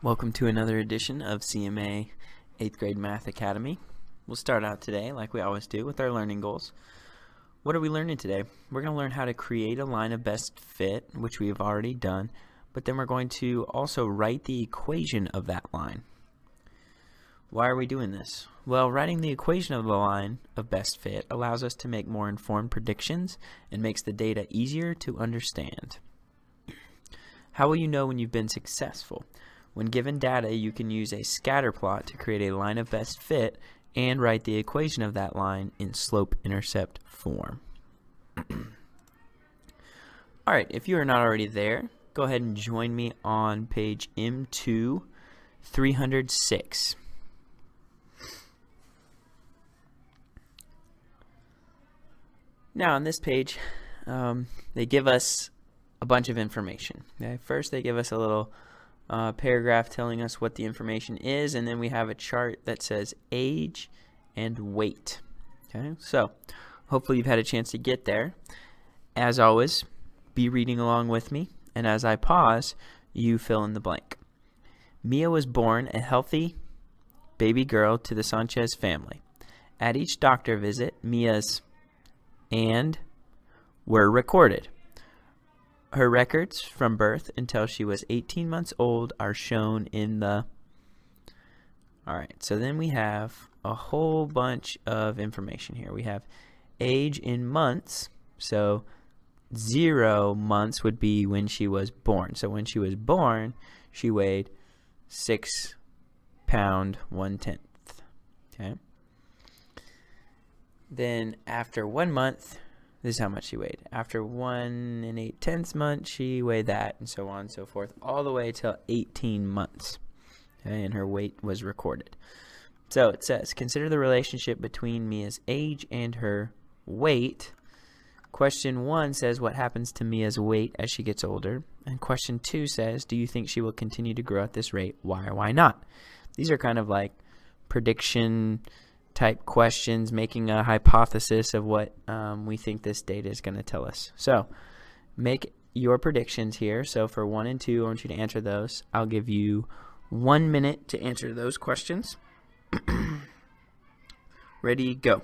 Welcome to another edition of CMA 8th Grade Math Academy. We'll start out today, like we always do, with our learning goals. What are we learning today? We're going to learn how to create a line of best fit, which we have already done, but then we're going to also write the equation of that line. Why are we doing this? Well, writing the equation of the line of best fit allows us to make more informed predictions and makes the data easier to understand. How will you know when you've been successful? When given data, you can use a scatter plot to create a line of best fit and write the equation of that line in slope-intercept form. Alright, if you are not already there, go ahead and join me on page M2 306. Now on this page, they give us a bunch of information. Okay? First they give us a little paragraph telling us what the information is, and then we have a chart that says age and weight. Okay, so hopefully you've had a chance to get there. As always, be reading along with me, and as I pause, you fill in the blank. Mia was born a healthy baby girl to the Sanchez family. At each doctor visit, Mia's and were recorded. Her records from birth until she was 18 months old are shown in the... Alright, so then we have a whole bunch of information here. We have age in months, so 0 months would be when she was born. So when she was born, she weighed 6 pound 1/10. Okay. Then after 1 month, this is how much she weighed. After 1 8/10 months, she weighed that, and so on and so forth, all the way till 18 months. Okay, and her weight was recorded. So it says, consider the relationship between Mia's age and her weight. Question 1 says, what happens to Mia's weight as she gets older? And question 2 says, do you think she will continue to grow at this rate? Why or why not? These are kind of like prediction type questions, making a hypothesis of what we think this data is going to tell us. So make your predictions here. So for 1 and 2, I want you to answer those. I'll give you 1 minute to answer those questions. Ready, go.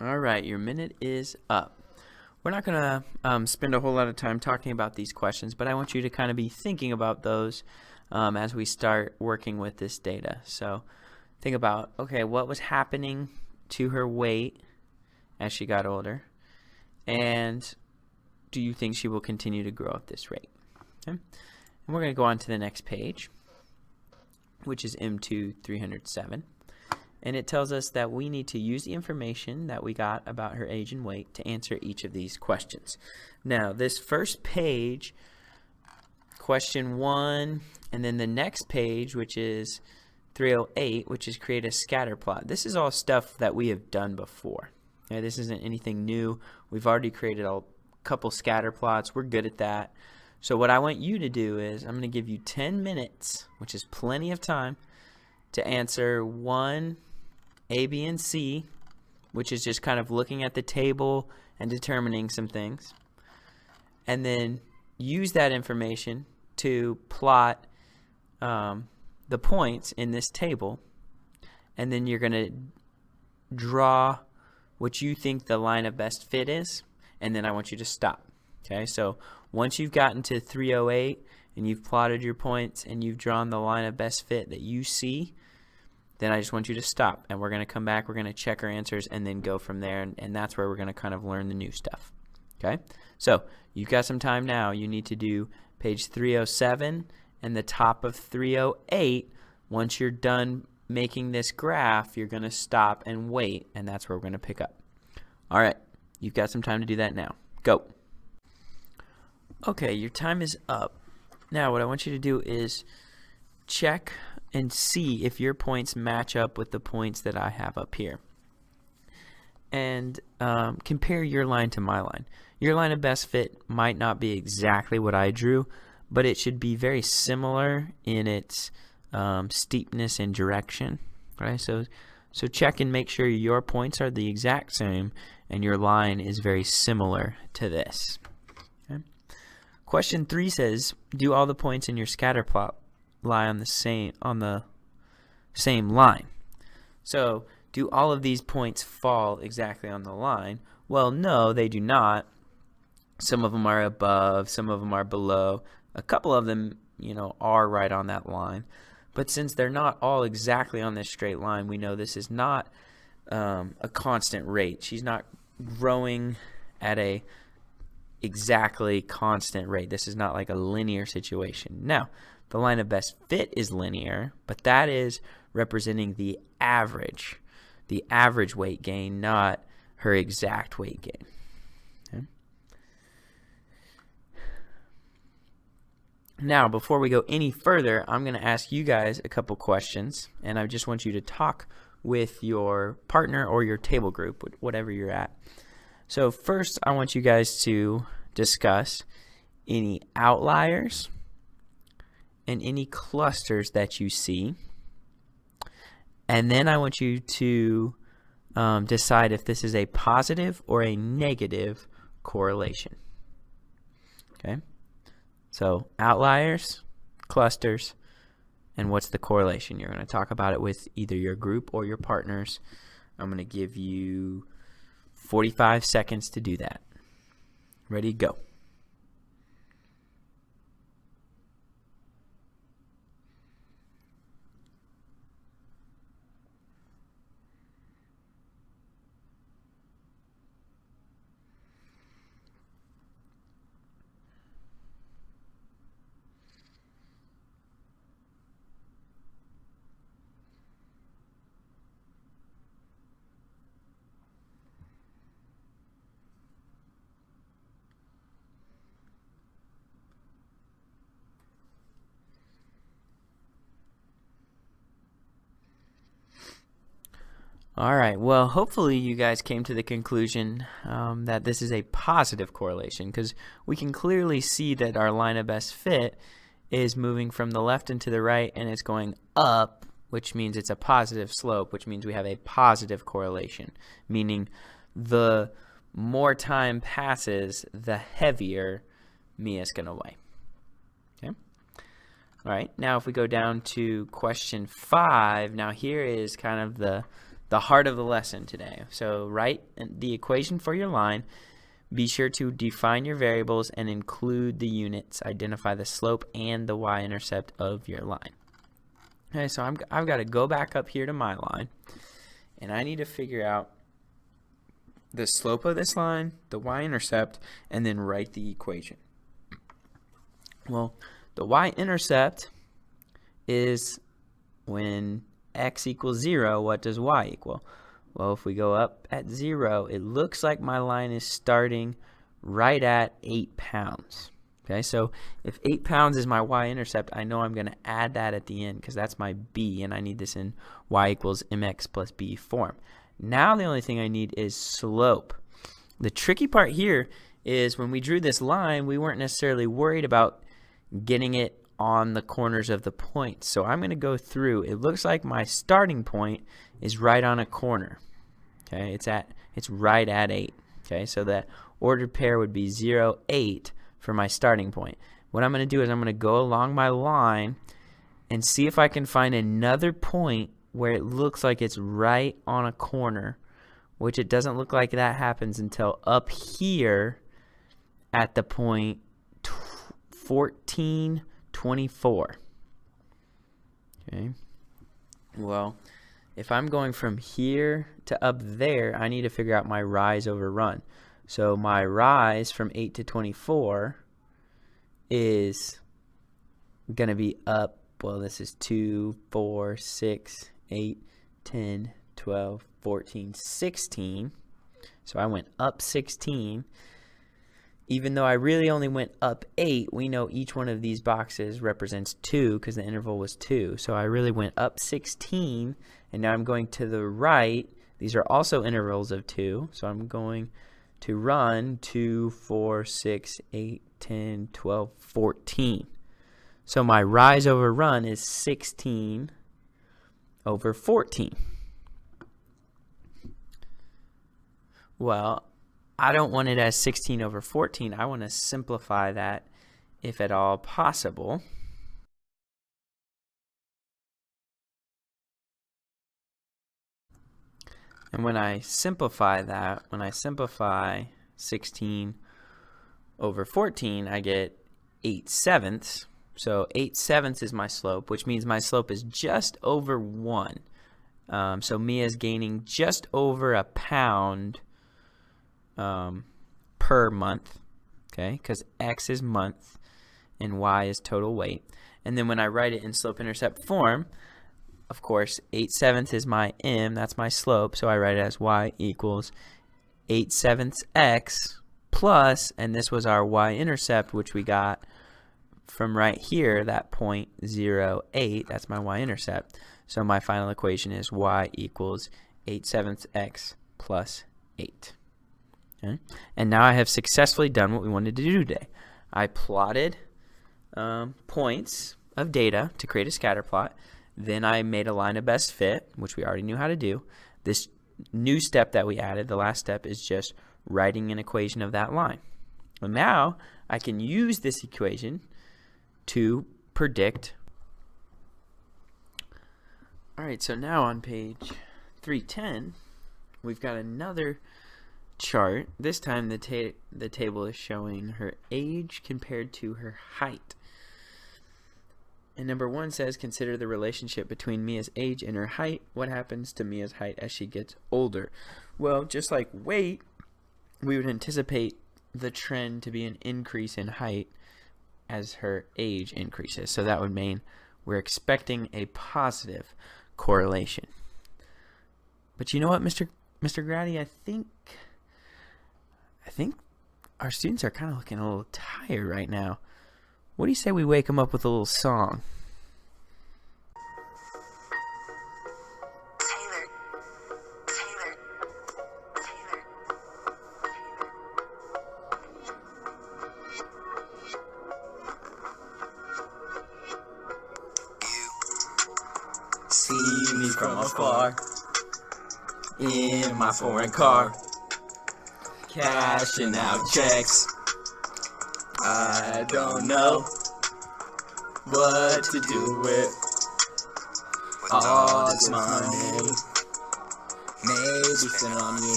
Alright, your minute is up. We're not going to spend a whole lot of time talking about these questions, but I want you to kind of be thinking about those as we start working with this data. So think about, okay, what was happening to her weight as she got older? And do you think she will continue to grow at this rate? Okay. And we're going to go on to the next page, which is M2 307. And it tells us that we need to use the information that we got about her age and weight to answer each of these questions. Now, this first page, question 1, and then the next page, which is 308, which is create a scatter plot. This is all stuff that we have done before. Okay, this isn't anything new. We've already created a couple scatter plots. We're good at that. So what I want you to do is I'm going to give you 10 minutes, which is plenty of time, to answer 1, A, B, and C, which is just kind of looking at the table and determining some things. And then use that information to plot the points in this table. And then you're going to draw what you think the line of best fit is. And then I want you to stop. Okay, so once you've gotten to 308 and you've plotted your points and you've drawn the line of best fit that you see, then I just want you to stop, and we're going to come back, we're going to check our answers, and then go from there, and that's where we're going to kind of learn the new stuff. Okay? So you've got some time now. You need to do page 307 and the top of 308. Once you're done making this graph, you're going to stop and wait, and that's where we're going to pick up. All right, you've got some time to do that now. Go. Okay, your time is up. Now what I want you to do is check and see if your points match up with the points that I have up here. And compare your line to my line. Your line of best fit might not be exactly what I drew, but it should be very similar in its steepness and direction. Right? So check and make sure your points are the exact same and your line is very similar to this. Okay? Question 3 says, do all the points in your scatter plot lie on the same line? So do all of these points fall exactly on the line? Well, no, they do not. Some of them are above, some of them are below. A couple of them, are right on that line. But since they're not all exactly on this straight line, we know this is not a constant rate. She's not growing at a exactly constant rate. This is not like a linear situation. Now, the line of best fit is linear, but that is representing the average weight gain, not her exact weight gain. Okay? Now, before we go any further, I'm going to ask you guys a couple questions, and I just want you to talk with your partner or your table group, whatever you're at. So first, I want you guys to discuss any outliers and any clusters that you see. And then I want you to decide if this is a positive or a negative correlation. Okay? So outliers, clusters, and what's the correlation? You're going to talk about it with either your group or your partners. I'm going to give you 45 seconds to do that. Ready, go. All right, well, hopefully you guys came to the conclusion that this is a positive correlation, because we can clearly see that our line of best fit is moving from the left and to the right, and it's going up, which means it's a positive slope, which means we have a positive correlation, meaning the more time passes, the heavier Mia's going to weigh. Okay. All right, now if we go down to question 5, now here is kind of the heart of the lesson today. So write the equation for your line. Be sure to define your variables and include the units. Identify the slope and the y-intercept of your line. Okay, so I've got to go back up here to my line, and I need to figure out the slope of this line, the y-intercept, and then write the equation. Well, the y-intercept is when x equals 0, what does y equal? Well, if we go up at 0, it looks like my line is starting right at 8 pounds. Okay, so if 8 pounds is my y-intercept, I know I'm going to add that at the end because that's my b, and I need this in y equals mx plus b form. Now the only thing I need is slope. The tricky part here is when we drew this line, we weren't necessarily worried about getting it on the corners of the points. So I'm going to go through. It looks like my starting point is right on a corner. Okay, it's right at 8. Okay, so that ordered pair would be 0, 8 for my starting point. What I'm going to do is I'm going to go along my line and see if I can find another point where it looks like it's right on a corner, which it doesn't look like that happens until up here at the point 14, 24. Okay. Well, if I'm going from here to up there, I need to figure out my rise over run. So my rise from 8 to 24 is going to be up, well, this is 2, 4, 6, 8, 10, 12, 14, 16. So I went up 16. Even though I really only went up 8, we know each one of these boxes represents 2 because the interval was 2. So I really went up 16, and now I'm going to the right. These are also intervals of 2. So I'm going to run 2, 4, 6, 8, 10, 12, 14. So my rise over run is 16 over 14. Well, I don't want it as 16 over 14. I want to simplify that if at all possible. And when I simplify that, when I simplify 16 over 14, I get 8/7. So 8/7 is my slope, which means my slope is just over 1. So Mia's gaining just over a pound per month, okay, because X is month and Y is total weight. And then when I write it in slope-intercept form, of course, 8/7 is my M, that's my slope, so I write it as Y equals 8/7 X plus, and this was our Y-intercept, which we got from right here, that 0.08, that's my Y-intercept. So my final equation is Y equals 8/7 X plus 8. Okay. And now I have successfully done what we wanted to do today. I plotted points of data to create a scatter plot. Then I made a line of best fit, which we already knew how to do. This new step that we added, the last step, is just writing an equation of that line. Well, now I can use this equation to predict. All right, so now on page 310, we've got another chart. This time the table is showing her age compared to her height. And number 1 says, consider the relationship between Mia's age and her height. What happens to Mia's height as she gets older? Well, just like weight, we would anticipate the trend to be an increase in height as her age increases. So that would mean we're expecting a positive correlation. But you know what, Mr. Grady, I think our students are kind of looking a little tired right now. What do you say we wake them up with a little song? See me from afar in my foreign car, cashing out checks. I don't know what to do with all this money. Maybe spend on you.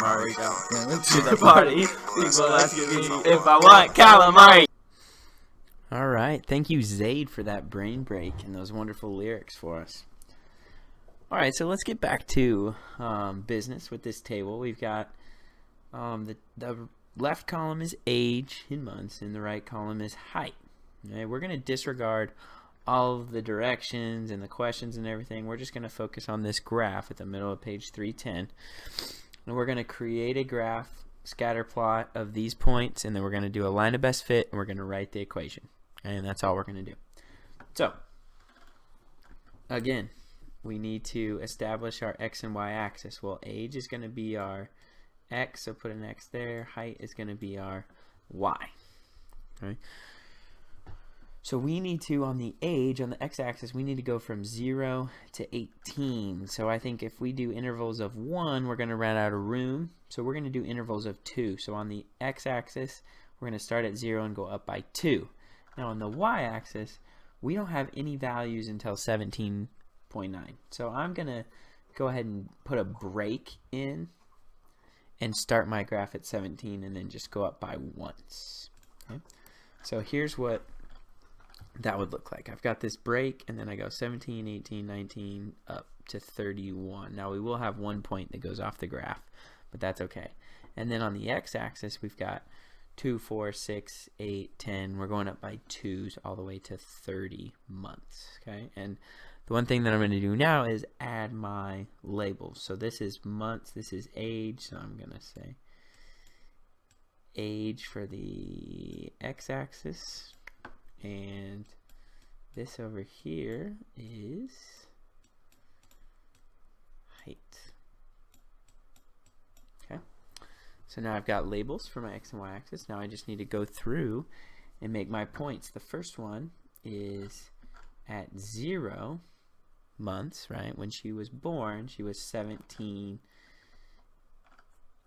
Rolling to the party. People asking me if I want calamari. All right, thank you, Zaid, for that brain break and those wonderful lyrics for us. All right, so let's get back to business with this table. We've got the left column is age in months, and the right column is height. Okay, we're going to disregard all of the directions and the questions and everything. We're just going to focus on this graph at the middle of page 310. And we're going to create a graph, scatter plot of these points, and then we're going to do a line of best fit, and we're going to write the equation. And that's all we're going to do. So, again, we need to establish our x and y axis. Well, age is going to be our x, so put an x there. Height is going to be our y. Okay. So we need to, on the age, on the x-axis, we need to go from 0 to 18. So I think if we do intervals of 1, we're going to run out of room. So we're going to do intervals of 2. So on the x-axis, we're going to start at 0 and go up by 2. Now on the y-axis, we don't have any values until 17.9. So I'm going to go ahead and put a break in and start my graph at 17 and then just go up by once. Okay? So here's what that would look like. I've got this break, and then I go 17, 18, 19, up to 31. Now we will have 1 point that goes off the graph, but that's okay. And then on the x-axis, we've got 2, 4, 6, 8, 10. We're going up by 2s all the way to 30 months. Okay, and the one thing that I'm going to do now is add my labels. So this is months, this is age, so I'm going to say age for the x-axis, and this over here is height. Okay, so now I've got labels for my x and y axis. Now I just need to go through and make my points. The first one is at 0 months, right? When she was born, she was 17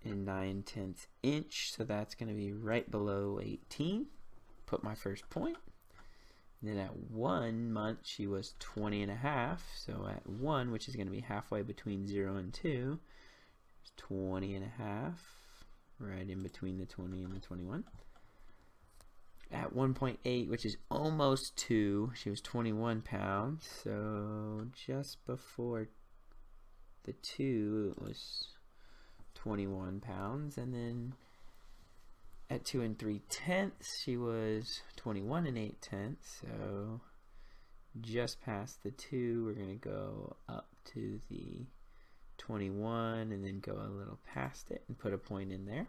and 9/10 inch, so that's going to be right below 18. Put my first point. And then at 1 month, she was 20 and a half. So at 1, which is going to be halfway between 0 and 2, 20 and a half, right in between the 20 and the 21. At 1.8, which is almost 2, she was 21 pounds. So just before the 2, it was 21 pounds. And then at 2 and 3/10, she was 21 and 8/10. So just past the 2, we're going to go up to the 21 and then go a little past it and put a point in there.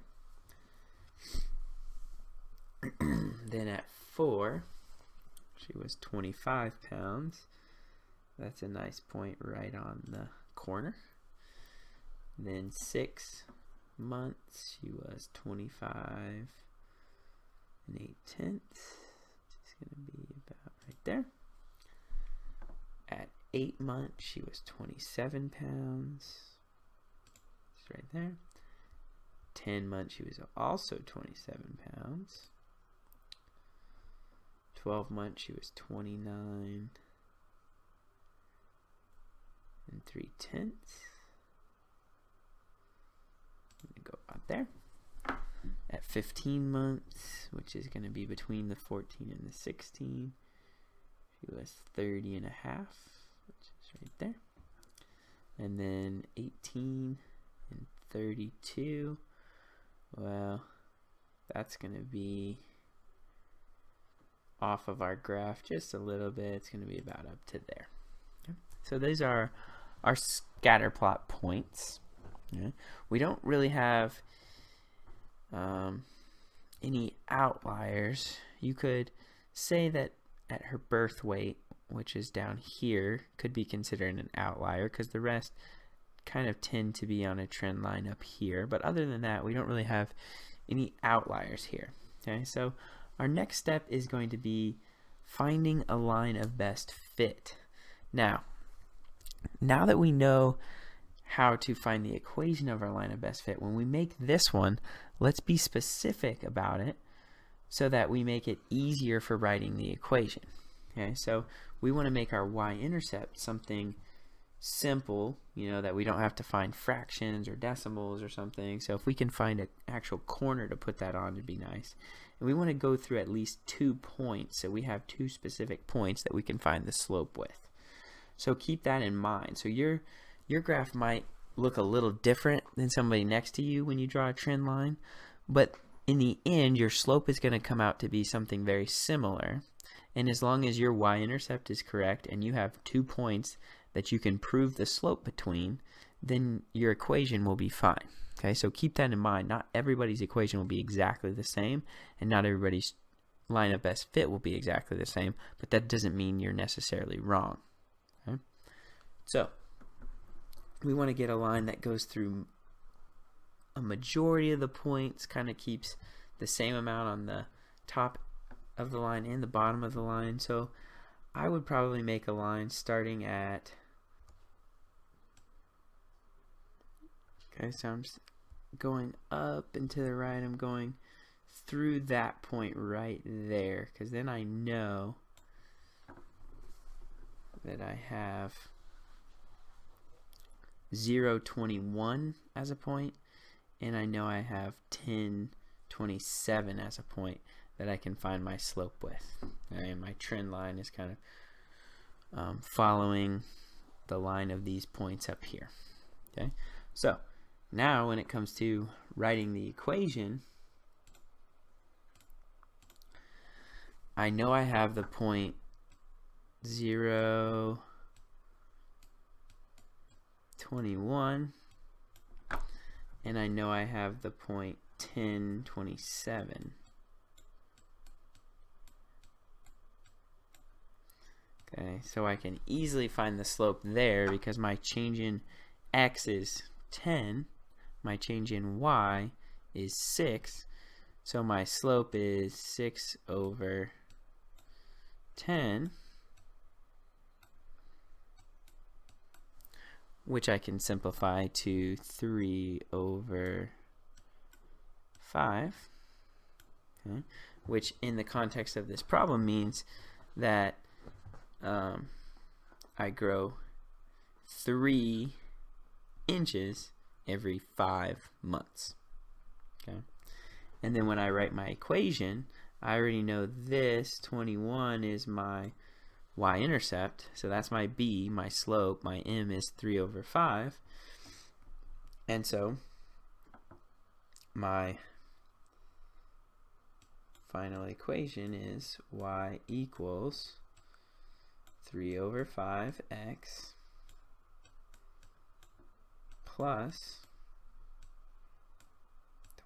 Then at 4, she was 25 pounds. That's a nice point right on the corner. Then 6 months, she was 25 and 8/10. It's going to be about right there. At 8 months, she was 27 pounds. It's right there. 10 months, she was also 27 pounds. 12 months, she was 29 and 3/10. Go about there. At 15 months, which is going to be between the 14 and the 16, she was 30 and a half, which is right there. And then 18 and 32, well, that's going to be off of our graph just a little bit. It's going to be about up to there. Okay. So these are our scatter plot points. Okay. We don't really have any outliers. You could say that at her birth weight, which is down here, could be considered an outlier because the rest kind of tend to be on a trend line up here. But other than that, we don't really have any outliers here. Okay, so our next step is going to be finding a line of best fit. Now that we know how to find the equation of our line of best fit, when we make this one, let's be specific about it so that we make it easier for writing the equation. Okay, so we want to make our y-intercept something simple, you know, that we don't have to find fractions or decimals or something. So if we can find an actual corner to put that on, it'd be nice. And we want to go through at least 2 points, so we have 2 specific points that we can find the slope with. So keep that in mind. So your graph might look a little different than somebody next to you when you draw a trend line, but in the end, your slope is going to come out to be something very similar. And as long as your y-intercept is correct and you have 2 points that you can prove the slope between, then your equation will be fine. Okay, so keep that in mind. Not everybody's equation will be exactly the same, and not everybody's line of best fit will be exactly the same, but that doesn't mean you're necessarily wrong. Okay? So we want to get a line that goes through a majority of the points, kind of keeps the same amount on the top of the line and the bottom of the line. So I would probably make a line starting at, okay, so I'm just going up and to the right. I'm going through that point right there, because then I know that I have 0.21 as a point, and I know I have 10.27 as a point. that I can find my slope with. And my trend line is kind of following the line of these points up here. Okay, so now when it comes to writing the equation, I know I have the point 0, 21, and I know I have the point 10, 27. Okay, so I can easily find the slope there because my change in x is 10, my change in y is 6, so my slope is 6 over 10, which I can simplify to 3 over 5, okay, which in the context of this problem means that I grow 3 inches every 5 months. Okay, and then when I write my equation, I already know this 21 is my y-intercept, so that's my b, my slope. My m is 3 over 5, and so my final equation is y equals 3 over 5x plus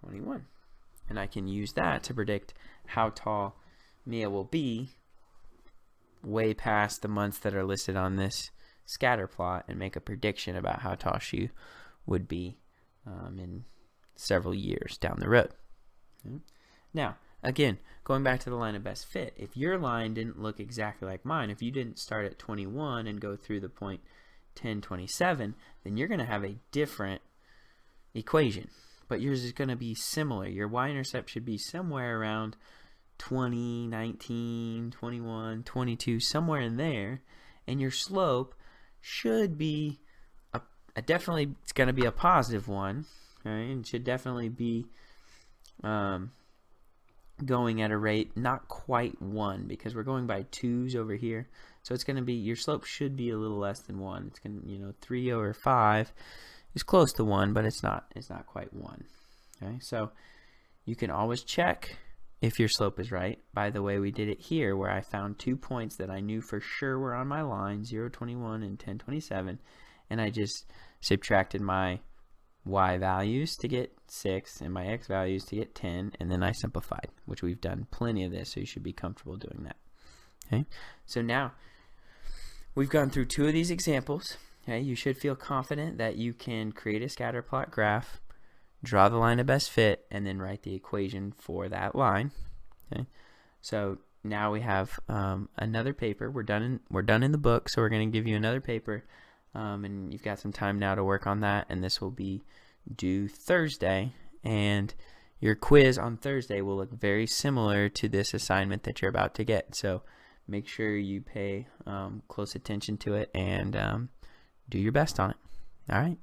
21. And I can use that to predict how tall Mia will be way past the months that are listed on this scatter plot and make a prediction about how tall she would be in several years down the road. Okay. Now, again, going back to the line of best fit, if your line didn't look exactly like mine, if you didn't start at 21 and go through the point 10, 27, then you're going to have a different equation. But yours is going to be similar. Your y-intercept should be somewhere around 20, 19, 21, 22, somewhere in there. And your slope should be, definitely it's going to be a positive one. Okay? It should definitely be going at a rate not quite 1, because we're going by 2's over here. So it's going to be, your slope should be a little less than 1. It's going to, 3 over 5 is close to 1, but it's not quite 1. Okay, so you can always check if your slope is right by the way we did it here, where I found 2 points that I knew for sure were on my line, 0, 21 and 10, 27, and I just subtracted my y values to get 6 and my x values to get 10, and then I simplified, which we've done plenty of this, so you should be comfortable doing that. Okay, so now we've gone through 2 of these examples. Okay, you should feel confident that you can create a scatter plot graph, draw the line of best fit, and then write the equation for that line. Okay, so now we have another paper. We're done in the book, so we're going to give you another paper, and you've got some time now to work on that, and this will be due Thursday, and your quiz on Thursday will look very similar to this assignment that you're about to get. So make sure you pay close attention to it and do your best on it. All right.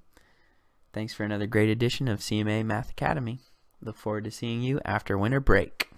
Thanks for another great edition of CMA Math Academy. Look forward to seeing you after winter break.